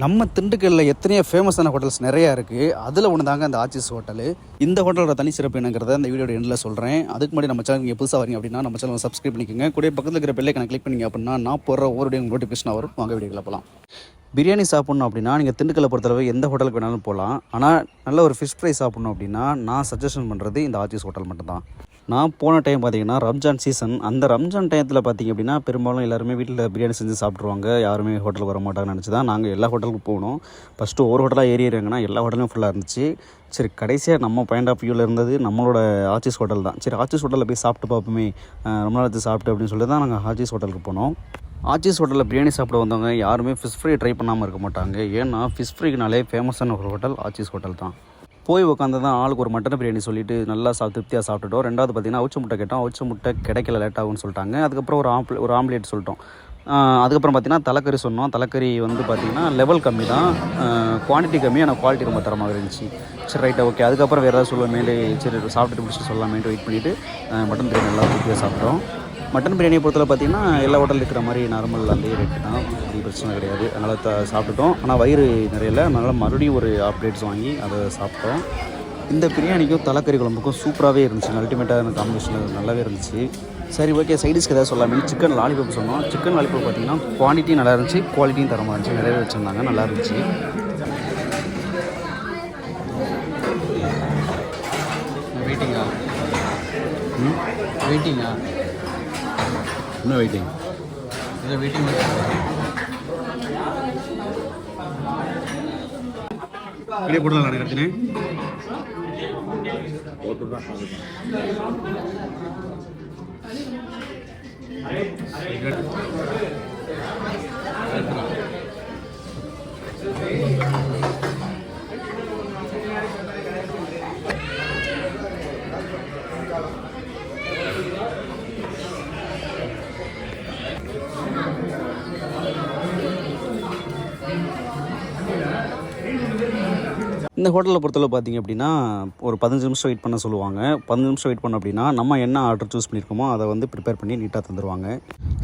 நம்ம திண்டுக்கல்லில் எத்தனையோ ஃபேமஸான ஹோட்டல்ஸ் நிறையா இருக்குது. அதில் ஒன்று தாங்க அந்த ஆச்சிஸ் ஹோட்டலு. இந்த ஹோட்டலோட தனி சிறப்பு என்னங்கிறத அந்த வீடியோட எண்டில் சொல்கிறேன். அதுக்கு முன்னாடி நம்ம சேனல் நீங்கள் புதுசாக வரீங்க அப்படின்னா நம்ம சேனல் சப்ஸ்கிரைப் பண்ணிக்கோங்க. கூட பக்கத்தில் இருக்கிற பெல் ஐகானை கிளிக் பண்ணிங்க அப்படின்னா நான் போடுற ஒவ்வொரு வீடியோ நோட்டிஃபிகேஷன் வரும். வாங்க வீடியோவில் போகலாம். பிரியாணி சாப்பிட்ணும் அப்படின்னா நீங்கள் திண்டுக்கல்லை பொறுத்தளவு எந்த ஹோட்டலுக்கு வேணாலும் போகலாம். ஆனால் நல்ல ஒரு ஃபிஷ் ஃப்ரை சாப்பிட்ணும் அப்படின்னா நான் சஜஷன் பண்ணுறது இந்த ஆச்சிஸ் ஹோட்டல் மட்டும்தான். நான் போன டைம் பார்த்தீங்கன்னா ரம்ஜான் சீசன். அந்த ரம்ஜான் டைத்தில் பார்த்திங்க அப்படின்னா பெரும்பாலும் எல்லாருமே வீட்டில் பிரியாணி செஞ்சு சாப்பிட்ருவாங்க. யாருமே ஹோட்டலுக்கு வர மாட்டாங்கன்னு நினச்சி தான் நாங்கள் எல்லா ஹோட்டலுக்கும் போகணும். ஃபஸ்ட்டு ஒரு ஹோட்டலாக ஏறிடுறாங்கன்னா எல்லா ஹோட்டலும் ஃபுல்லாக இருந்துச்சு. சரி, கடைசியாக நம்ம பாயிண்ட் ஆஃப் வியூவில் இருந்தது நம்மளோட ஆச்சிஸ் ஹோட்டல் தான். சரி, ஆச்சிஸ் ஹோட்டலில் போய் சாப்பிட்டு பார்ப்போமே, ரொம்ப நாள் சாப்பிட்டு அப்படின்னு சொல்லி தான் நாங்கள் ஆச்சிஸ் ஹோட்டலுக்கு போனோம். ஆச்சிஸ் ஹோட்டலில் பிரியாணி சாப்பிட வந்தவங்க யாருமே ஃபிஷ் ஃப்ரை ட்ரை பண்ணாமல் இருக்க மாட்டாங்க. ஏன்னா ஃபிஷ் ஃப்ரைக்குனாலே ஃபேமஸான ஒரு ஹோட்டல் ஆச்சிஸ் ஹோட்டல் தான். போய் உட்காந்து தான் ஆளுக்கு ஒரு மட்டன் பிரியாணி சொல்லிவிட்டு நல்லா திருப்தியாக சாப்பிட்டுட்டோம். ரெண்டாவது பார்த்திங்கன்னா அவிச்ச முட்டை கேட்டோம். அவிச்ச முட்டை கிடைக்கல, லேட் ஆகும்னு சொல்லிட்டாங்க. அதுக்கப்புறம் ஒரு ஆம்லேட் சொல்லிட்டோம். அதுக்கப்புறம் பார்த்திங்கன்னா தலைக்கறி சொன்னோம். தலைக்கறி வந்து பார்த்திங்கன்னா லெவல் கம்மி தான், குவான்டிட்டி கம்மி, ஆனால் குவாலிட்டி ரொம்ப தரமாக இருந்துச்சு. சரி, ரைட்டாக ஓகே. அதுக்கப்புறம் வேறு ஏதாவது சொல்லுவேன், சரி சாப்பிட்டுட்டு முடிச்சுட்டு சொல்லலாமேட்டு வெயிட் பண்ணிவிட்டு மட்டன் பிரியாணி நல்லா திருப்தியாக சாப்பிட்டோம். மட்டன் பிரியாணியை பொறுத்தவரை பார்த்திங்கன்னா எல்லா ஹோட்டலில் இருக்கிற மாதிரி நார்மல் அந்த ரேட்டு தான், அப்படி பிரச்சனை கிடையாது. அதனால் சாப்பிட்டுட்டோம். ஆனால் வயிறு நிறையில, அதனால் மறுபடியும் ஒரு பிளேட்ஸ் வாங்கி அதை சாப்பிட்டோம். இந்த பிரியாணிக்கும் தலைக்கறி குழம்புக்கும் சூப்பராகவே இருந்துச்சு. அல்டிமேட்டான காம்பினேஷன் நல்லாவே இருந்துச்சு. சரி, ஓகே. சைடிஷ்க்கு ஏதாவது சொல்லாமல் சிக்கன் லாலிபாப் சொன்னோம். சிக்கன் லாலிபாப் பார்த்திங்கன்னா குவான்டிட்டி நல்லா இருந்துச்சு, குவாலிட்டியும் தரமாக இருந்துச்சு. நிறைய வச்சுருந்தாங்க, நல்லா இருந்துச்சு. வெயிட்டிங்கா இன்னும் வெயிட்டிங் இல்லை, வெயிட்டிங் வீடியோ போடலாம். நடக்கிறேன் இந்த ஹோட்டலில் பொறுத்தளவு பார்த்திங்க அப்படின்னா ஒரு 15 நிமிஷம் வெயிட் பண்ண சொல்லுவாங்க. 15 நிமிஷம் வெயிட் பண்ண அப்படின்னா நம்ம என்ன ஆர்டர் சூஸ் பண்ணியிருக்கோமோ அதை வந்து ப்ரிப்பேர் பண்ணி நீட்டாக தந்துடுவாங்க.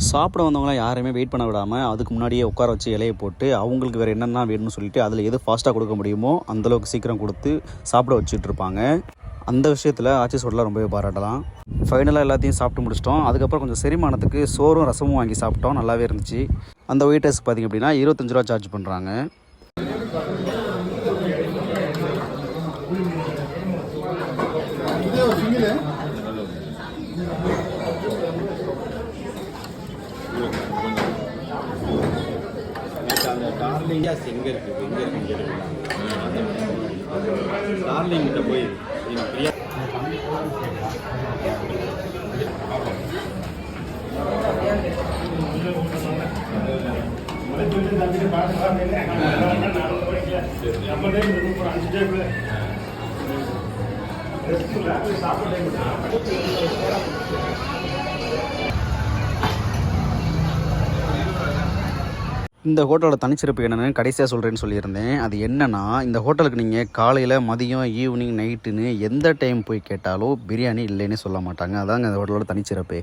சாப்பிட வந்தவங்களாம் யாருமே வெயிட் பண்ண விடாமல் அதுக்கு முன்னாடியே உட்கார வச்சு இலையை போட்டு அவங்களுக்கு வேறு என்னென்ன வேணும்னு சொல்லிட்டு அதில் எது ஃபாஸ்ட்டாக கொடுக்க முடியுமோ அந்தளவுக்கு சீக்கிரம் கொடுத்து சாப்பிட வச்சுட்டு இருப்பாங்க. அந்த விஷயத்தில் ஆச்சிஸ் ஹோட்டலில் ரொம்பவே பாராட்டலாம். ஃபைனலாக எல்லாத்தையும் சாப்பிட்டு முடிச்சிட்டோம். அதுக்கப்புறம் கொஞ்சம் செரிமானத்துக்கு சோறும் ரசமும் வாங்கி சாப்பிட்டோம். நல்லாவே இருந்துச்சு. அந்த வெயிட்டர்ஸ்க்கு பார்த்திங்க அப்படின்னா 25 ரூபா சார்ஜ் பண்ணுறாங்க. எங்கே இருக்குது டார்லிங் கிட்ட போய் இந்த ஹோட்டலோட தனிச்சிறப்பு என்னென்னு கடைசியாக சொல்கிறேன்னு சொல்லியிருந்தேன். அது என்னென்னா, இந்த ஹோட்டலுக்கு நீங்கள் காலையில், மதியம், ஈவினிங், நைட்டுன்னு எந்த டைம் போய் கேட்டாலும் பிரியாணி இல்லைன்னு சொல்ல மாட்டாங்க. அதாங்க இந்த ஹோட்டலோட தனிச்சிறப்பு.